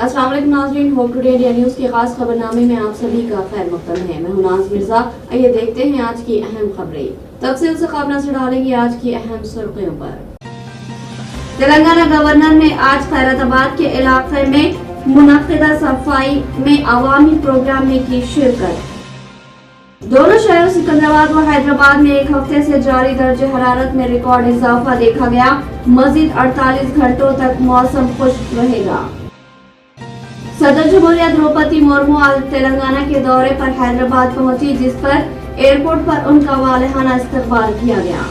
अस्सलाम वालेकुम नाज़रीन, होप टुडे इंडिया न्यूज़ के खास खबरनामे में आप सभी का खैर मकदम है। मैं हूं नाज मिर्जा। आइए देखते हैं आज की अहम खबरें। तफसील से खबर नजर डालेंगे आज की अहम सुर्खियों पर। तेलंगाना गवर्नर ने आज खैरताबाद के इलाके में मुनक्किदा सफाई में अवामी प्रोग्राम में की शिरकत। दोनों शहरों सिकंदराबाद व हैदराबाद में एक हफ्ते से जारी दर्जे हरारत में रिकॉर्ड इजाफा देखा गया। मजीद 48 घंटों तक मौसम खुश्क रहेगा। सदर जमहूरिया द्रौपदी मुर्मू आज तेलंगाना के दौरे पर हैदराबाद पहुंची, जिस पर एयरपोर्ट पर उनका वालिहाना इस्तकबाल किया गया।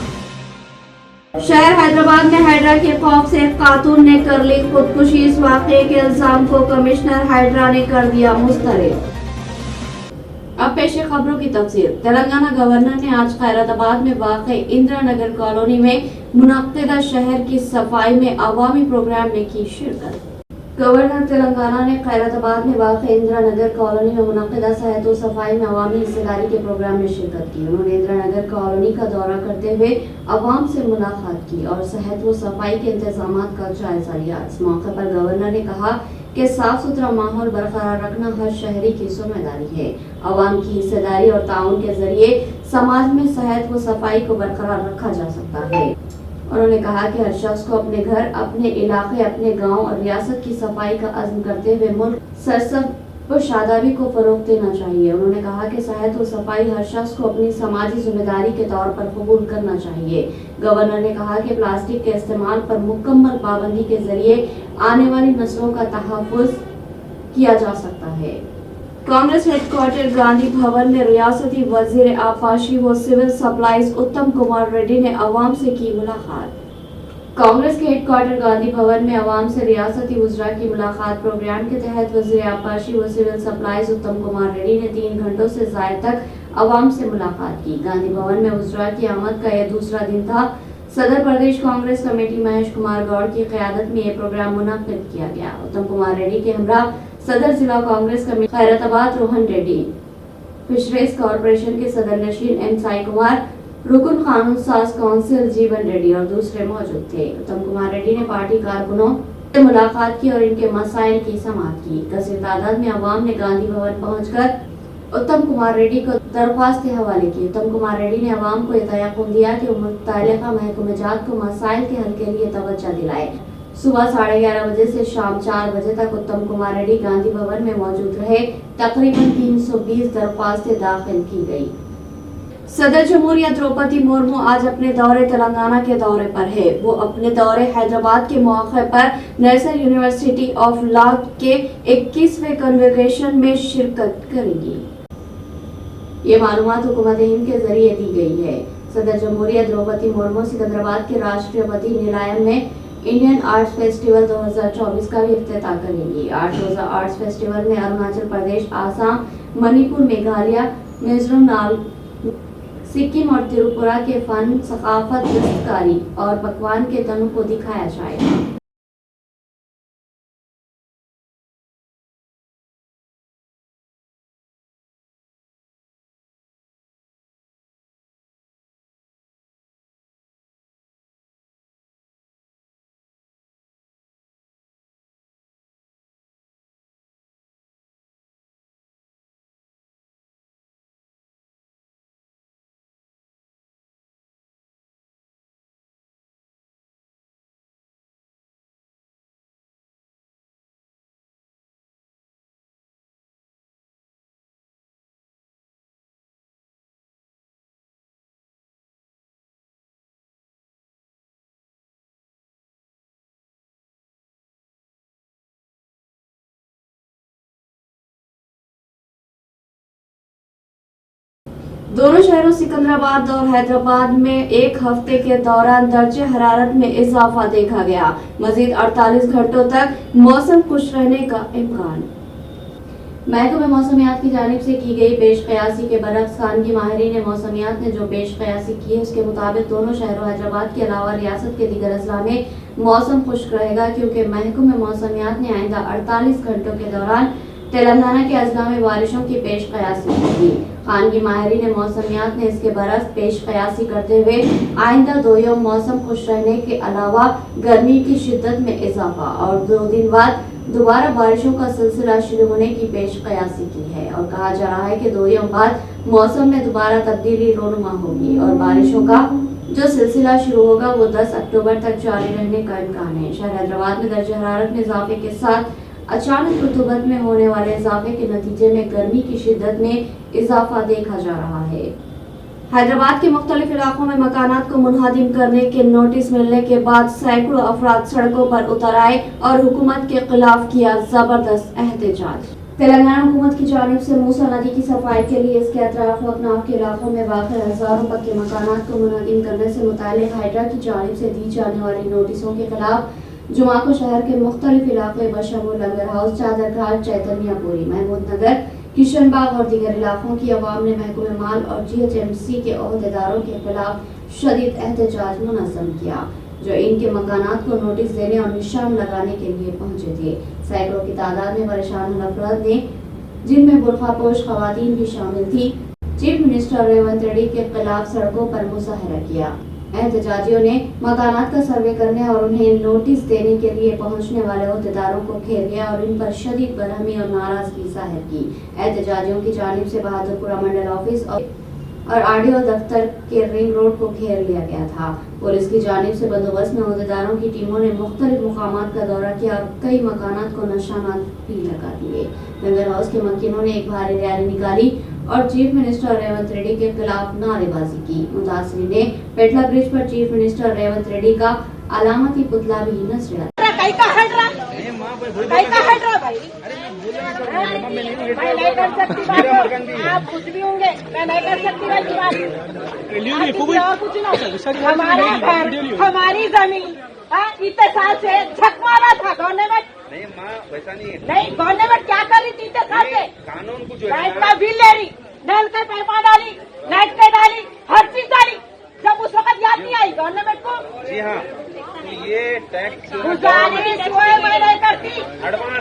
शहर हैदराबाद में हाइड्रा के खौफ से एक खातून ने कर ली खुदकुशी। इस वाकये के इल्जाम को कमिश्नर हाइड्रा ने कर दिया मुस्तरद। अब पेश है खबरों की तफसील। तेलंगाना गवर्नर ने आज खैरताबाद में वाक़े इंदिरा नगर कॉलोनी में मुनक्किदा शहर की सफाई में अवामी प्रोग्राम में की शिरकत। गवर्नर तेलंगाना ने खैरताबाद में वाक़े इंदिरा नगर कॉलोनी में मुनक्किदा सेहत व सफाई में अवामी हिस्सेदारी के प्रोग्राम में शिरकत की। उन्होंने इंदिरा नगर कॉलोनी का दौरा करते हुए अवाम से मुलाकात की और सेहत व सफाई के इंतजामात का जायजा लिया। इस मौके पर गवर्नर ने कहा कि साफ सुथरा माहौल बरकरार रखना हर शहरी की जिम्मेदारी है। अवाम की हिस्सेदारी और ताउन के जरिए समाज में सेहत व सफाई को बरकरार रखा जा सकता है। उन्होंने कहा कि हर शख्स को अपने घर, अपने इलाके, अपने गांव और रियासत की सफाई का अज़्म करते हुए मुल्क सरसब्ज़ व शादाबी को फरोग देना चाहिए। उन्होंने कहा कि सेहत व सफाई हर शख्स को अपनी समाजी जिम्मेदारी के तौर पर कबूल करना चाहिए। गवर्नर ने कहा कि प्लास्टिक के इस्तेमाल पर मुकम्मल पाबंदी के जरिए आने वाली नस्लों का तहफ़्फ़ुज़ किया जा सकता है। कांग्रेस हेडक्वार्टर गांधी भवन में रियासती वजीर आबपाशी व सिविल सप्लाईज उत्तम कुमार रेड्डी ने अवाम से की मुलाकात। कांग्रेस के हेडक्वार्टर गांधी भवन में अवाम से रियासती वज़रा की मुलाकात प्रोग्राम के तहत वजीर आबपाशी व सिविल सप्लाईज उत्तम कुमार रेड्डी ने 3 घंटों से ज़ायद तक अवाम से मुलाकात की। गांधी भवन में वज़रा की आमद का यह दूसरा दिन था। सदर प्रदेश कांग्रेस कमेटी महेश कुमार गौड़ की क़यादत में यह प्रोग्राम मुनक़्क़िद किया गया। उत्तम कुमार रेड्डी के हमरा सदर जिला Congress committee Khairatabad Rohan Reddy, fisheries corporation के सदर नशीन एम साई कुमार, रुकन कानून साज काउंसिल जीवन रेड्डी और दूसरे मौजूद थे। उत्तम कुमार रेड्डी ने पार्टी कारकुनों से मुलाकात की और इनके मसाइल की समाअत की। कसीर तादाद में अवाम ने गांधी भवन पहुंचकर उत्तम कुमार रेड्डी को दरख्वास्त के हवाले की। उत्तम कुमार रेड्डी ने अवाम को यकीन दिया कि मुतल्लिका महकमेजात को मसाइल के हल के लिए तवज्जो दिलाए। सुबह 11:30 बजे से शाम 4 बजे तक उत्तम कुमार रेड्डी गांधी भवन में मौजूद रहे। तकरीबन 320 दरख्वास्तें दाखिल की गई। सदर जमहूरिया द्रौपदी मुर्मू आज अपने दौरे तेलंगाना के दौरे पर है। वो अपने दौरे हैदराबाद के मौके पर नेशनल यूनिवर्सिटी ऑफ लॉ के 21वें कन्वोकेशन में शिरकत करेंगी। ये मालूमात हुकूमत हिंद के जरिए दी गई है। सदर जमहूरिया द्रौपदी मुर्मू सिकंदराबाद के राष्ट्रपति निलयम में इंडियन आर्ट्स फेस्टिवल 2024 का भी इफ्तिताह करेंगी। आर्ट्स फेस्टिवल में अरुणाचल प्रदेश, आसाम, मणिपुर, मेघालय, मिजोरम, सिक्किम और त्रिपुरा के फन, सकाफत, दस्तकारी और पकवान के तनों को दिखाया जाएगा। दोनों शहरों सिकंदराबाद और हैदराबाद में एक हफ्ते के दौरान दर्जे हरारत में इजाफा देखा गया। मजीद 48 घंटों तक मौसम खुश रहने का इम्कान। महकमे मौसमियात की जानिब से की गई पेश कयासी के बरक्स खान की माहिरीन मौसमियात ने जो पेश कयासी की है उसके मुताबिक दोनों शहरों हैदराबाद के अलावा रियासत के दीगर अजला में मौसम खुश्क रहेगा, क्योंकि महकमे मौसमियात ने आइंदा 48 घंटों के दौरान तेलंगाना के अजला में बारिशों की पेश कयासी की थी। खान की माहिरीन मौसमियात ने इसके बरक्स पेश कयासी करते हुए आइंदा 2 यौम मौसम खुश रहने के अलावा गर्मी की शिद्दत में इजाफा और 2 दिन बाद दोबारा बारिशों का सिलसिला शुरू होने की पेशकयासी की है और कहा जा रहा है कि 2 यौम बाद मौसम में दोबारा तब्दीली रोनुमा होगी और बारिशों का जो सिलसिला शुरू होगा वो 10 अक्टूबर तक जारी रहने का इम्कान है। शहर हैदराबाद में दर्ज हरारत में इजाफे के साथ अचानक रुतूबत में होने वाले इजाफे के नतीजे में गर्मी की शिद्दत में इजाफा देखा जा रहा है। हैदराबाद के मुख्तलिफ इलाकों में मकानात को मुनहदिम करने के नोटिस मिलने के बाद सैकड़ों अफराद सड़कों पर उतर आए और हुकूमत के खिलाफ किया जबरदस्त एहतजाज। तेलंगाना हुकूमत की जानिब से मूसा नदी की सफाई के लिए इसके अतराफ अकनाफ के इलाकों में वाक़ हजारों पक्के मकानात को मुनहदिम करने से मुताल्लिक़ हाइड्रा की जानिब से दी जाने वाली नोटिसों के खिलाफ जुमा को शहर के मुख्तलिफ इलाके बशमूल लंगर हाउस, चादरखाल, चैतन्यपुरी, महमूद नगर, किशनबाग और दीगर इलाकों की अवाम ने महकमे माल और GHMC के अहदेदारों के खिलाफ शदीद एहतजाज मुनज़्ज़म किया, जो इनके मकानात को नोटिस देने और निशान लगाने के लिए पहुंचे थे। सैकड़ों की तादाद में परेशान अफराद ने, जिनमें बुर्खापोश खवातीन भी शामिल थी, चीफ मिनिस्टर रेवंत रेड्डी के खिलाफ सड़कों पर मुजाहरा किया। एहतजाजियों ने मकानात का सर्वे करने और उन्हें नोटिस देने के लिए पहुंचने वाले अहदेदारों को घेर लिया और इन पर शदीद बरहमी और नाराजगी जाहिर की। एहतजाजियों की जानिब से बहादुरपुरा मंडल ऑफिस और RDO दफ्तर के रिंग रोड को घेर लिया गया था। पुलिस की जानिब से बंदोबस्त में अहदेदारों की टीमों ने मुख्तलिफ मुकामात का दौरा किया और कई मकानात को निशानात भी लगा दिए। लंगर हाउस के मकीनों ने एक भारी रैली निकाली और चीफ मिनिस्टर रेवंत रेड्डी के खिलाफ नारेबाजी की। मुतासिरीन ने पेटला ब्रिज पर चीफ मिनिस्टर रेवंत रेड्डी का अलामती पुतला भी नजर मैं नहीं कर सकती बात, आप कुछ भी होंगे, मैं नहीं कर सकती बात। कुछ ना, हमारा घर, हमारी जमीन इतने साल से झक मारा था गवर्नमेंट। नहीं माँ, वैसा नहीं है। नहीं, गवर्नमेंट क्या कर रही थी इतने साल से? कानून को जो लाइट का बिल ले रही, नल के पाइपा डाली, लाइट के डाली, हर चीज डाली। जब उस वक्त याद नहीं आई गवर्नमेंट को? जी हाँ, तो ये टैक्स मैं नहीं करती।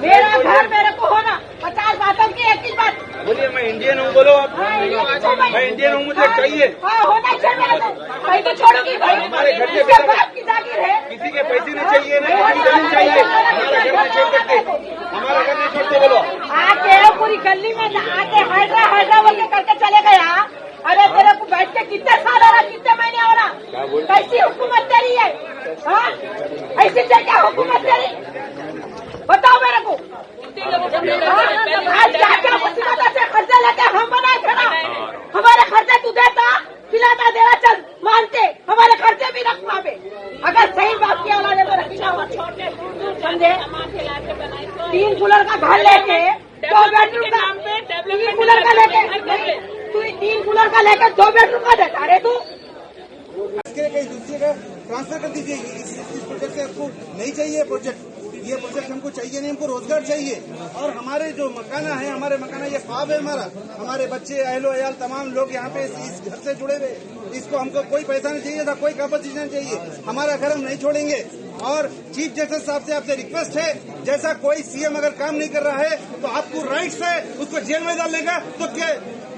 मेरा घर मेरे को होना, 50 बातों की एक ही बात। बोलिए मैं इंडियन हूँ, बोलो आप। मैं इंडियन हूँ, मुझे चाहिए। होना चाहिए मेरे को। मैं तो छोड़ूंगी भाई, हमारे घर के बाप की जागीर है। किसी के पैसे नहीं चाहिए, नहीं चाहिए। हमारा घर नहीं छोड़ सकते, हमारा घर नहीं छोड़ते। बोलो आके पूरी गली में आके हाइड्रा बोल के करके चले गया। अरे तेरे को बैठ के कितने साल हो रहा, कितने महीने हो रहा? कैसी हुकूमत तेरी है? ऐसी क्या हुकूमत तेरी? बताओ मेरे को। आज क्या क्या मुसीबत से खर्चा लेके हम बनाए थे ना? हमारे खर्चे तू देता, खिलाता, देना, चल मानते। हमारे खर्चे भी रख वहाँ पे। अगर सही बात किया वाले तो रखना मत, समझे? 3 कूलर का घर लेके 2 बेडरूम का, 3 कूलर का लेके, तू 3 कूलर का लेकर 2 बेडरूम का देता रे तू। कहीं दूसरे का ट्रांसफर कर दीजिए। इस प्रोजेक्ट से आपको नहीं चाहिए प्रोजेक्ट, ये प्रोजेक्ट हमको चाहिए नहीं, हमको रोजगार चाहिए। और हमारे जो मकाना है, हमारे मकाना ये ख्वाब है हमारे बच्चे, अहलो अयाल तमाम लोग यहाँ पे इस घर से जुड़े हुए। इसको हमको कोई पैसा नहीं चाहिए था, कोई कंपनसेशन नहीं चाहिए। हमारा घर हम नहीं छोड़ेंगे। और चीफ जस्टिस साहब से आपसे रिक्वेस्ट है, जैसा कोई CM अगर काम नहीं कर रहा है तो आपको राइट है उसको जेल में डालने का, तो क्या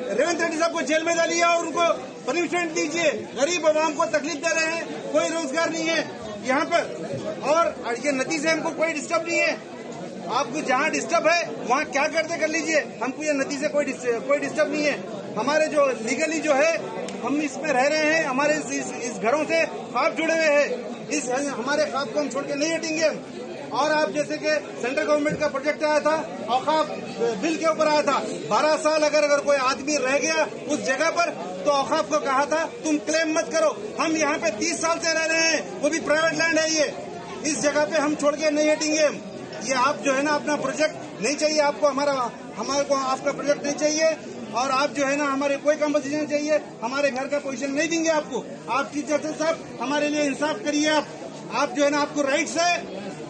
रेवंत रेड्डी साहब को जेल में डालिए और उनको पनिशमेंट दीजिए। गरीब आवाम को तकलीफ दे रहे हैं, कोई रोजगार नहीं है यहाँ पर। और ये नदी से हमको कोई डिस्टर्ब नहीं है। आपको जहाँ डिस्टर्ब है वहाँ क्या करते कर लीजिए, हमको ये नदी से कोई डिस्टर्ब नहीं है। हमारे जो लीगली जो है हम इसमें रह रहे हैं, हमारे इस घरों से ख्वाब जुड़े हुए हैं। हमारे ख्वाब को हम छोड़ के नहीं हटेंगे। और आप जैसे कि सेंट्रल गवर्नमेंट का प्रोजेक्ट आया था, औकाफ बिल के ऊपर आया था, 12 साल अगर कोई आदमी रह गया उस जगह पर तो औकाफ को कहा था तुम क्लेम मत करो। हम यहाँ पे 30 साल से रह रहे हैं, वो भी प्राइवेट लैंड है ये। इस जगह पे हम छोड़ के नहीं हटेंगे। ये आप जो है ना अपना प्रोजेक्ट नहीं चाहिए आपको, हमारे को आपका प्रोजेक्ट नहीं चाहिए। और आप जो है ना हमारे कोई कंपनसेशन चाहिए, हमारे घर का पोजीशन नहीं देंगे आपको। आप चीफ जस्टिस साहब हमारे लिए इंसाफ करिए। आप जो है ना आपको राइट्स है,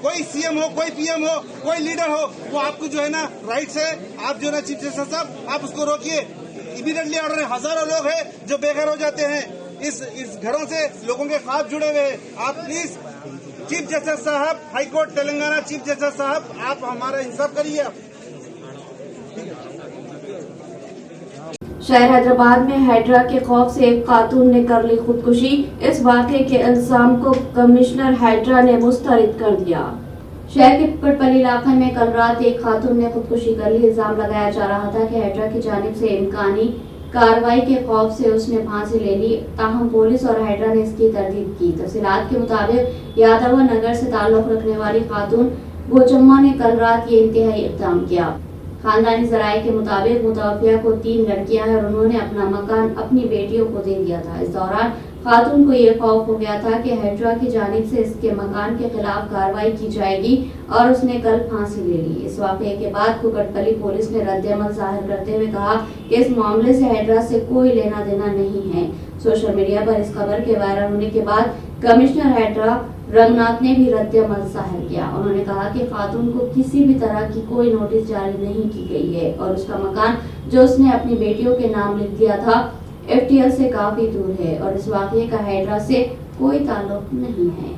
कोई CM हो, कोई PM हो, कोई लीडर हो, वो आपको जो है ना राइट्स है। आप जो है ना चीफ जस्टिस साहब आप उसको रोकिए। इमीडिएटली ऑर्डर है। हजारों लोग हैं जो बेघर हो जाते हैं, इस घरों से लोगों के ख्वाब जुड़े हुए हैं। आप प्लीज चीफ जस्टिस साहब, हाईकोर्ट तेलंगाना चीफ जस्टिस साहब, आप हमारा इंसाफ करिए। शहर हैदराबाद में हाइड्रा के खौफ से एक खातून ने कर ली खुदकुशी। इस वाक़े के इल्जाम को कमिश्नर हाइड्रा ने मुस्तरद कर दिया। शहर के कुकटपल्ली इलाके में कल रात एक खातून ने खुदकुशी कर ली। इल्जाम लगाया जा रहा था कि हैड्रा की जानिब से इम्कानी कार्रवाई के खौफ से उसने फांसी ले ली, ताहम पुलिस और हैड्रा ने इसकी तरदीद की। तफसीलात के मुताबिक यादव नगर से ताल्लुक रखने वाली खातून गोचम्मा ने कल रात ये इंतहाई इक़दाम किया। खानदानी जराये के मुताबिक मुतवफ़िया को 3 लड़कियां हैं और उन्होंने अपना मकान अपनी बेटियों को दे दिया था। इस दौरान खातून को ये खौफ हो गया था कि हैड्रा की जानिब से इसके मकान के खिलाफ कार्रवाई की जाएगी और उसने कल फांसी ले ली। इस वाक़े के बाद कुकटपल्ली पुलिस ने रद्द-ए-अमल जाहिर करते हुए कहा कि इस मामले से हैड्रा से कोई लेना देना नहीं है। सोशल मीडिया पर इस खबर के वायरल होने के बाद कमिश्नर हैड्रा रंगनाथ ने भी रद्द-ए-अमल जाहिर किया। उन्होंने कहा कि खातून को किसी भी तरह की कोई नोटिस जारी नहीं की गई है और उसका मकान जो उसने अपनी बेटियों के नाम लिख दिया था FTL से काफी दूर है और इस वाक़े का हैड्रा से कोई ताल्लुक नहीं है।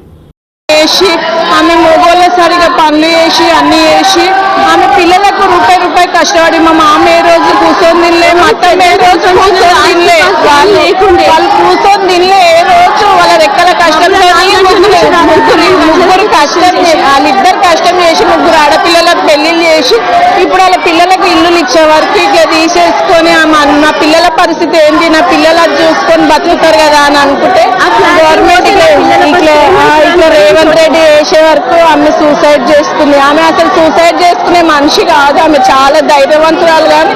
ఆమె మగోళ్ళ సరిగా పనులు చేసి అన్ని చేసి ఆమె పిల్లలకు రూపాయి కష్టపడి మా మామ ఏ రోజు కూర్చొని తినలే, మా అత్తమ్మ ఏ రోజు కూర్చొని తినలే, వాళ్ళు కూర్చొని తినలే ఏ రోజు. వాళ్ళ రెక్కల కష్టంతో ముగ్గురు కష్టం వాళ్ళిద్దరు కష్టం చేసి ముగ్గురు ఆడపిల్లలకు పెళ్లిళ్ళు చేసి ఇప్పుడు వాళ్ళ పిల్లలకు ఇల్లులు ఇచ్చే వరకు ఇట్లా తీసేసుకొని నా పిల్లల పరిస్థితి ఏంటి, నా పిల్లలు అది చూసుకొని బతుకుతారు కదా అని అనుకుంటే గవర్నమెంట్ ఇట్లా రేవంత్ రెడ్డి చేసే వరకు ఆమె సూసైడ్ చేసుకుంది. ఆమె అసలు సూసైడ్ చేసుకునే మనిషి కాదు, ఆమె చాలా ధైర్యవంతురాలు. కానీ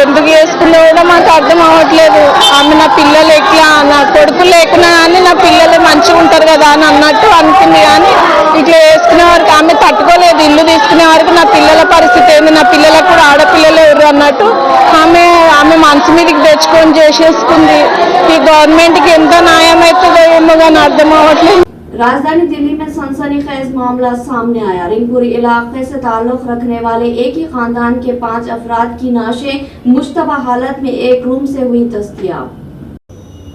ఎందుకు చేసుకుందో కూడా మాకు అర్థం అవ్వట్లేదు. ఆమె నా పిల్లలు ఎట్లా, నా కొడుకు లేకున్నా కానీ నా పిల్లలు మంచిగా ఉంటారు కదా అని అన్నట్టు అనుకుంది. కానీ ఇట్లా చేసుకునే వరకు ఆమె తట్టుకోలేదు. ఇల్లు తీసుకునే వరకు నా పిల్లల పరిస్థితి ఏంది, నా పిల్లలకు కూడా ఆడపిల్లలు ఎవరు అన్నట్టు ఆమె మనసు మీదకి తెచ్చుకొని చేసేసుకుంది. ఈ గవర్నమెంట్కి ఎంత న్యాయం అవుతుందో ఏమో కానీ అర్థం అవ్వట్లేదు. राजधानी दिल्ली में सनसनीखेज मामला सामने आया। रिंगपुरी इलाके से ताल्लुक रखने वाले एक ही खानदान के 5 अफराद की नाशें मुश्तबा हालत में एक रूम से हुई दस्तयाब।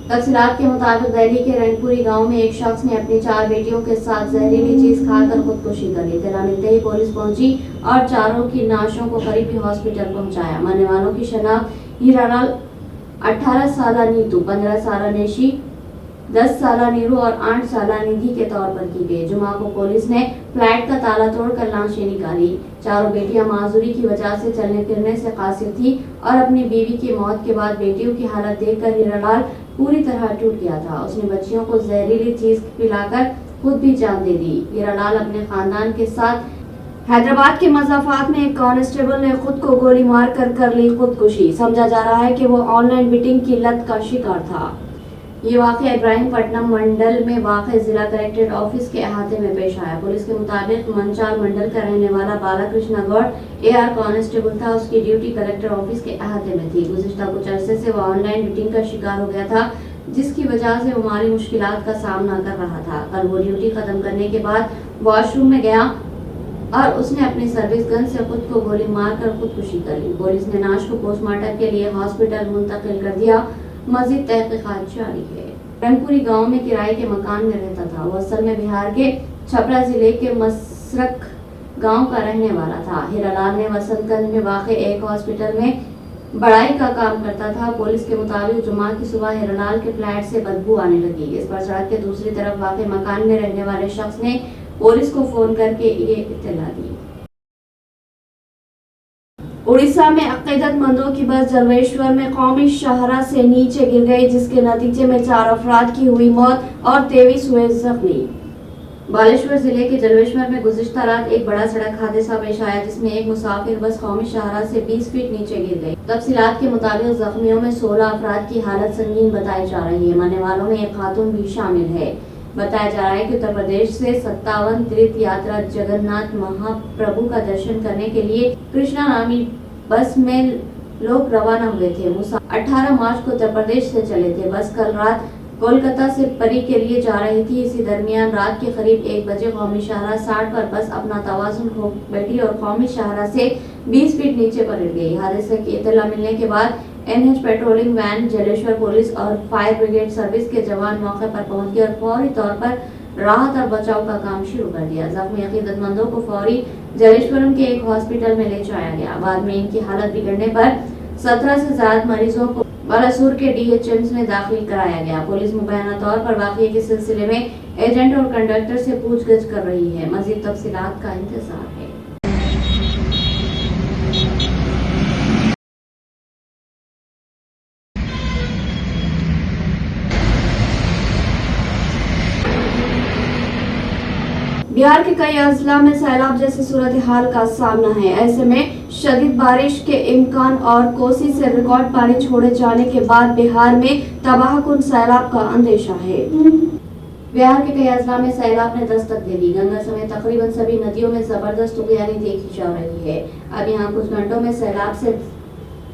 तफसीलात के मुताबिक दिल्ली के रंगपुरी गांव में एक शख्स ने अपनी 4 बेटियों के साथ जहरीली चीज खाकर खुदकुशी कर ली। इत्तला मिलते ही पुलिस पहुंची और चारों की नाशों को करीबी हॉस्पिटल पहुंचाया। मरने वालों की शनाख्त हीरालाल 18 साला नीतू, 15 साला नेशी, 10 साला नीरू और 8 साला निधि के तौर पर की गई। जुमा को पुलिस ने फ्लैट का ताला तोड़कर लाशें निकाली। चारों बेटियां माजूरी की वजह से चलने फिरने से कासिर थी और अपनी बीवी की मौत के बाद बेटियों की हालत देखकर हीरालाल पूरी तरह टूट गया था। उसने बच्चियों को जहरीली चीज पिलाकर खुद भी जान दे दी। हीरालाल अपने खानदान के साथ हैदराबाद के मज़ाफात में एक कांस्टेबल ने खुद को गोली मारकर कर ली खुदकुशी। समझा जा रहा है कि वो ऑनलाइन बीटिंग की लत का शिकार था। ये वाक़या इब्राहिमपट्टनम मंडल में वाक़ जिला कलेक्ट्रेट ऑफिस के अहाते में पेश आया। पुलिस के मुताबिक मंचाल मंडल का रहने वाला बालाकृष्ण गौड़ AR कांस्टेबल था। उसकी ड्यूटी कलेक्टर ऑफिस के अहाते में थी। गुज़िश्ता कुछ अरसे से वो ऑनलाइन बीटिंग का शिकार हो गया था, जिसकी वजह से वो माली मुश्किलात का सामना कर रहा था। कल वो ड्यूटी खत्म करने के बाद वॉशरूम में गया और उसने अपनी सर्विस गन से खुद को गोली मारकर खुदकुशी कर ली। पुलिस ने लाश को पोस्टमार्टम के लिए हॉस्पिटल मुंतकिल कर दिया। मजीद तहकीकात जारी है। रंगपुरी गांव में किराए के मकान में रहता था। वो असल में बिहार के छपरा जिले के मसरक गांव का रहने वाला था। हीरालाल ने वसंतगंज में वाक़ एक हॉस्पिटल में बड़ाई का काम करता था। पुलिस के मुताबिक जुमा की सुबह हीरालाल के फ्लैट से बदबू आने लगी। इस पर सड़क के दूसरी तरफ वाक़ मकान में रहने वाले शख्स ने पुलिस को फोन करके ये इत्तला दी। उड़ीसा में अकीदतमंदों की बस जलवेश्वर में कौमी शाहरा से नीचे गिर गई, जिसके नतीजे में 4 अफराद की हुई मौत और 23 हुए जख्मी। बालेश्वर जिले के जलवेश्वर में गुज़िश्ता रात एक बड़ा सड़क हादसा पेश आया, जिसमें एक मुसाफिर बस कौमी शाहरा से 20 फीट नीचे गिर गई। तफसीलात के मुताबिक जख्मियों में 16 अफराद की हालत संगीन बताई जा रही है। मरने वालों में एक खातून भी शामिल है। बताया जा रहा है कि उत्तर प्रदेश से 57 तीर्थ यात्रा जगन्नाथ महाप्रभु का दर्शन करने के लिए कृष्णा नामी बस में लोग रवाना हुए थे। 18 मार्च को उत्तर प्रदेश से चले थे। बस कल रात कोलकाता से परी के लिए जा रही थी। इसी दरमियान रात के करीब 1 बजे कौमी शाहरा 60 पर बस अपना तवाज़ुन खो बैठी और कौमी शाहरा से 20 फीट नीचे पलट गई। हादसे की इत्तला मिलने के बाद NH patrolling van, Jaleshwar police और फायर ब्रिगेड सर्विस के जवान मौके पर पहुंच गए और फौरी तौर पर राहत और बचाव का काम शुरू कर दिया। जख्मी अकीदतमंदों को फौरी जलेश्वरम के एक हॉस्पिटल में ले जाया गया। बाद में इनकी हालत बिगड़ने पर 17 से ज्यादा मरीजों को बालासुर के DHMs में दाखिल कराया गया। पुलिस मुबैना तौर पर वाक़ये के सिलसिले में एजेंट और कंडक्टर से पूछगछ कर रही है। मज़ीद तफसीलात का इंतजार है। बिहार के कई अजला में सैलाब जैसी सूरत हाल का सामना है। ऐसे में शदीद बारिश के इम्कान और कोसी से रिकॉर्ड पानी छोड़े जाने के बाद बिहार में तबाहकुन सैलाब का अंदेशा है। बिहार के कई अजला में सैलाब ने दस्तक दे दी। गंगा समेत तकरीबन सभी नदियों में जबरदस्त उगयानी देखी जा रही है। अब यहाँ कुछ घंटों में सैलाब से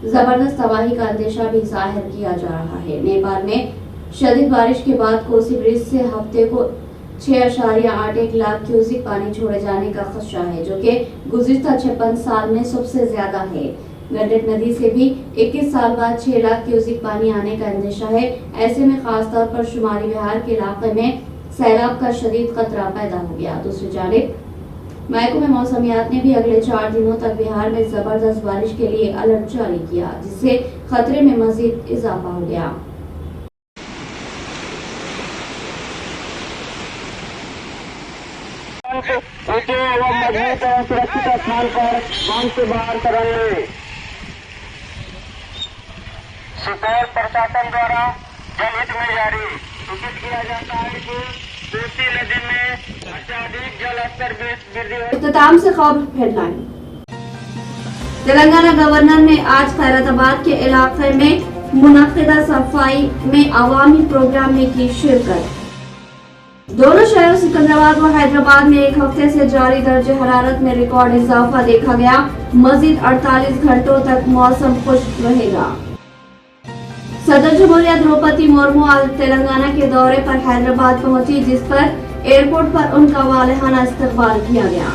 जबरदस्त तबाही का अंदेशा भी जाहिर किया जा रहा है। नेपाल में शदीद बारिश के बाद कोसी ब्रिज से हफ्ते को 6.81 लाख क्यूसिक पानी छोड़े जाने का खदशा है, जो कि गुज़िश्ता 56 साल में सबसे ज्यादा है। गंडक नदी से भी 21 साल बाद 6 लाख क्यूसिक पानी आने का अंदेशा है। ऐसे में खासतौर पर शुमारी बिहार के इलाके में सैलाब का शदीद खतरा पैदा हो गया। दूसरी जानिब महकमे मौसमियात ने भी अगले 4 दिनों तक बिहार में जबरदस्त बारिश के लिए अलर्ट जारी किया, जिससे खतरे में मजीद इजाफा हो गया। ऊंचे एवं मजबूत और सुरक्षित स्थान पर बांध से बाहर कराने। सुपौल प्रशासन द्वारा जनहित में जारी सूचित किया जाता है कि कोसी नदी में अत्यधिक जल स्तर वृद्धि हो। इख्तिताम से खबर हेडलाइन। तेलंगाना गवर्नर ने आज खैरताबाद के इलाके में मुनक्किदा सफाई में अवामी प्रोग्राम में की शिरकत। दोनों शहरों सिकंदराबाद व हैदराबाद में एक हफ्ते से जारी दर्जे हरारत में रिकॉर्ड इजाफा देखा गया। मजीद 48 घंटों तक मौसम खुश्क रहेगा। सदर जमहूरिया द्रौपदी मुर्मू आज तेलंगाना के दौरे पर हैदराबाद पहुंची, जिस पर एयरपोर्ट पर उनका वालिहाना इस्तकबाल किया गया।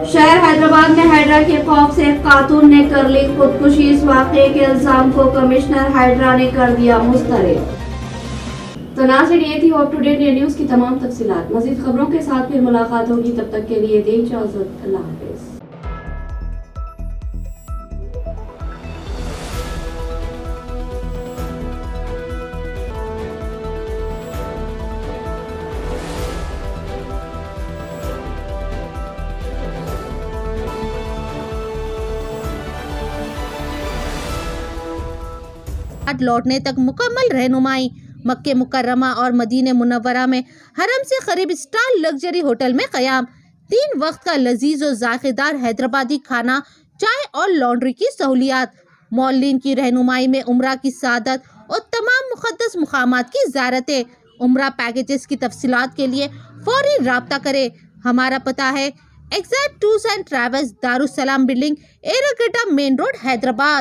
शहर हैदराबाद में हाइड्रा के खौफ से एक खातून ने कर ली खुदकुशी। इस वाकये के इल्जाम को कमिश्नर हाइड्रा ने कर दिया मुस्तरद। तो नाज़रीन, ये थी अप टू डेट न्यूज की तमाम तफसीलात। मज़ीद खबरों के साथ फिर मुलाकात होगी, तब तक के लिए दें इजाज़त। अल्लाह हाफ़िज़। लौटने तक मुकम्मल रहनुमाई। मक्के मुकर्रमा और मदीने मुनव्वरा में हरम से करीब स्टार लग्जरी होटल में क़याम। 3 वक्त का लजीज और जायकेदार हैदराबादी खाना, चाय और लॉन्ड्री की सहूलियात। मौलिन की रहनुमाई में उम्रा की सादत और तमाम मुक़द्दस मुकामात की ज़ियारतें। उम्रा पैकेजेस की तफसीलात के लिए फौरी राब्ता करें। हमारा पता है exact tours and travels, Darussalam building, Erragadda main road, Hyderabad.